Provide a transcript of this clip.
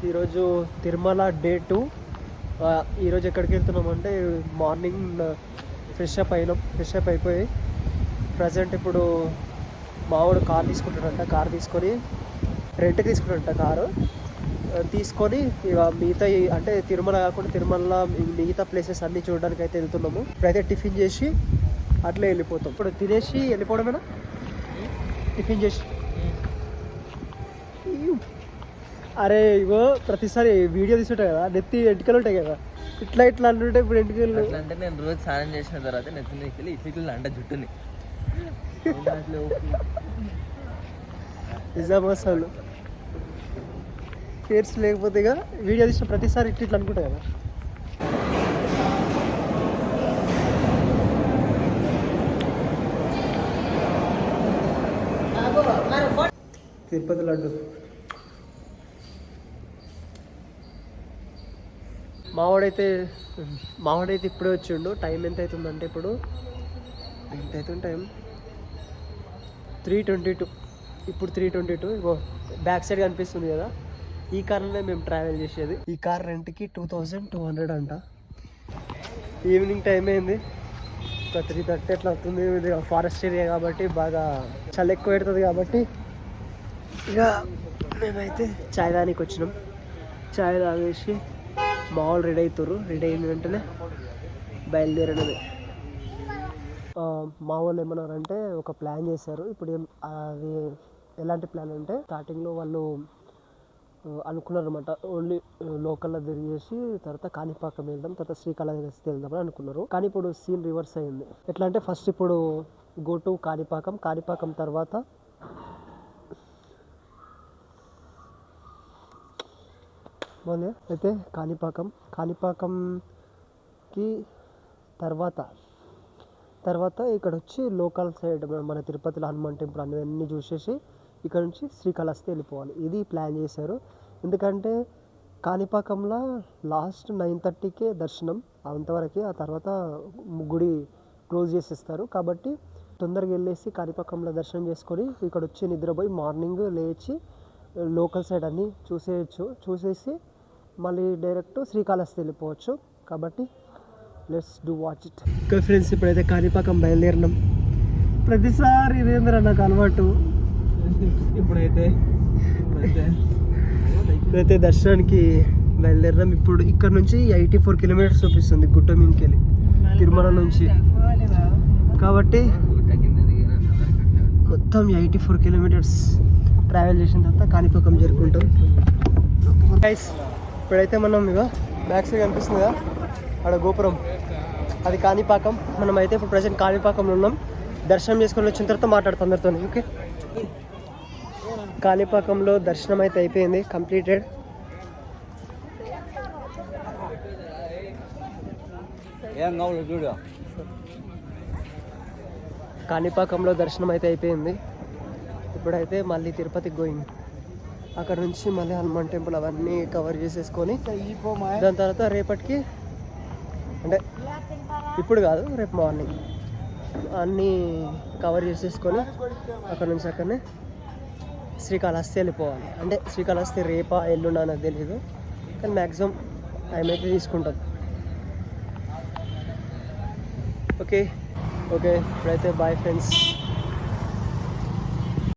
ఈరోజు తిరుమల డే 2. ఈరోజు ఎక్కడికి వెళ్తున్నామంటే మార్నింగ్ ఫ్రెష్ అప్ అయిపోయి ప్రజెంట్ ఇప్పుడు మావాడు కార్ తీసుకుంటాడంట. కార్ తీసుకొని రెంట్కి తీసుకుంటాడంట. కారు తీసుకొని ఇక మిగతా అంటే తిరుమల కాకుండా తిరుమల మిగతా ప్లేసెస్ అన్నీ చూడడానికి అయితే వెళ్తున్నాము. ఇప్పుడైతే టిఫిన్ చేసి అట్లే వెళ్ళిపోతాం. ఇప్పుడు తినేసి వెళ్ళిపోవడమేనా? టిఫిన్ చేసి అరే ఇగో ప్రతిసారి వీడియో తీసుకుంటాయి కదా, నెత్తి ఎంటికలు ఉంటాయి కదా, ఇట్లా అంటుంటే ఇప్పుడు ఎంటికలు అంటే నేను రోజు స్నానం చేసిన తర్వాత నెత్తి వెళ్ళి ఇట్లా అంట జుట్టుని నిజాం అసలు పేర్స్ లేకపోతే ఇక వీడియో తీసిన ప్రతిసారి ఇట్లా అనుకుంటాయి కదా. తిరుపతి లడ్డు మావాడైతే ఇప్పుడే వచ్చిండు. టైం ఎంత అవుతుందంటే ఇప్పుడు ఎంత అవుతుంది టైం 3:22. ఇప్పుడు 3:22. ఇగో బ్యాక్ సైడ్ కనిపిస్తుంది కదా, ఈ కార్లోనే మేము ట్రావెల్ చేసేది. ఈ కార్ రెంట్కి 2200 అంట. ఈవినింగ్ టైం అయింది, ఒక 3:30 అట్లా అవుతుంది. ఇది ఫారెస్ట్ ఏరియా కాబట్టి బాగా చలి ఎక్కువ పెడుతుంది కాబట్టి ఇక మేమైతే చాయ్ తాగడానికి వచ్చినాం. చాయ్ తాగేసి మా వాళ్ళు రెడీ అవుతారు. రెడీ అయిన వెంటనే బయలుదేరడమే. మా వాళ్ళు ఏమన్నారంటే ఒక ప్లాన్ చేశారు. ఇప్పుడు అది ఎలాంటి ప్లాన్ అంటే స్టార్టింగ్లో వాళ్ళు అనుకున్నారు అనమాట, ఓన్లీ లోకల్లో తిరిగేసి తర్వాత కాణిపాకం వెళ్దాం, తర్వాత శ్రీకాళహస్తి వెళ్దామని అనుకున్నారు. కానీ ఇప్పుడు సీన్ రివర్స్ అయింది. ఎట్లా అంటే ఫస్ట్ ఇప్పుడు గో టు కాణిపాకం తర్వాత అయితే కాణిపాకంకి తర్వాత ఇక్కడ వచ్చి లోకల్ సైడ్ మన తిరుపతిలో హనుమాన్ టెంపుల్ అన్నీ చూసేసి ఇక్కడ నుంచి శ్రీకాళహస్తి వెళ్ళిపోవాలి. ఇది ప్లాన్ చేశారు. ఎందుకంటే కాణిపాకంలో లాస్ట్ 9:30కే దర్శనం, అంతవరకు. ఆ తర్వాత గుడి క్లోజ్ చేసేస్తారు. కాబట్టి తొందరగా వెళ్ళేసి కాణిపాకంలో దర్శనం చేసుకొని ఇక్కడ వచ్చి నిద్రపోయి మార్నింగ్ లేచి లోకల్ సైడ్ అన్నీ చూసేసి మళ్ళీ డైరెక్ట్ శ్రీకాళహస్తి వెళ్ళిపోవచ్చు. కాబట్టి let's do watch it. Okay friends, ఇప్పుడైతే కాణిపాకం బయలుదేరినాం. ప్రతిసారి ఇదేంద్ర నాకు అలవాటు. ఇప్పుడైతే దర్శనానికి బయలుదేరినాం. ఇప్పుడు ఇక్కడ నుంచి 84 కిలోమీటర్స్ చూపిస్తుంది గుట్ట మీదకి వెళ్ళి తిరుమల నుంచి. కాబట్టి మొత్తం 84 కిలోమీటర్స్ ట్రావెల్ చేసిన తర్వాత కాణిపాకం చేరుకుంటాం. గైస్, ఇప్పుడైతే మనం ఇక బ్యాక్ సైడ్ కనిపిస్తుంది కదా అక్కడ గోపురం, అది కాణిపాకం. మనం అయితే ఇప్పుడు ప్రజెంట్ కాణిపాకంలో ఉన్నాం. దర్శనం చేసుకొని వచ్చిన తర్వాత మాట్లాడుతాం అందరితో. ఓకే, కాణిపాకంలో దర్శనం అయితే అయిపోయింది, కంప్లీటెడ్. కాణిపాకంలో దర్శనం అయితే అయిపోయింది. ఇప్పుడైతే మళ్ళీ తిరుపతికి గోయింగ్. అక్కడ నుంచి మళ్ళీ హనుమాన్ టెంపుల్ అవన్నీ కవర్ చేసేసుకొని దాని తర్వాత రేపటికి, అంటే ఇప్పుడు కాదు రేపు మార్నింగ్ అన్నీ కవర్ చేసేసుకొని అక్కడ నుంచి అక్కడనే శ్రీకాళహస్తి వెళ్ళిపోవాలి. అంటే శ్రీకాళహస్తి రేపా ఎల్లుండా నాకు తెలీదు, కానీ మ్యాక్సిమం టైం అయితే తీసుకుంటాం. ఓకే ఇప్పుడైతే బాయ్ ఫ్రెండ్స్.